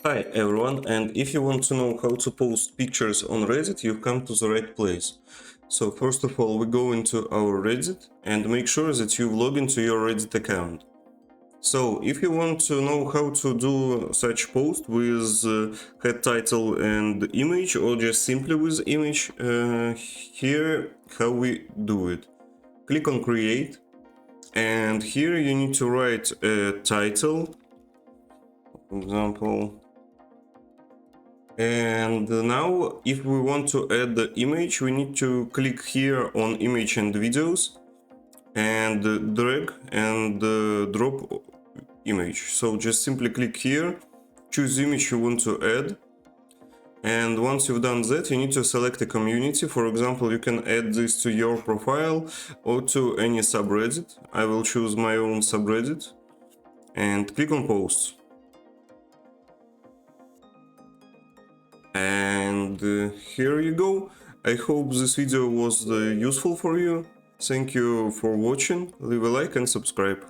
Hi everyone, and if you want to know how to post pictures on Reddit, you've come to the right place. So first of all, we go into our Reddit and make sure that you've logged into your Reddit account. So if you want to know how to do such post with head title and image, or just simply with image, here how we do it. Click on create, and here you need to write a title, for example. And now, if we want to add the image, we need to click here on image and videos and drag and drop image. So just simply click here, choose image you want to add. And once you've done that, you need to select a community. For example, you can add this to your profile or to any subreddit. I will choose my own subreddit and click on post. And here you go. I hope this video was useful for you. Thank you for watching. Leave a like and subscribe.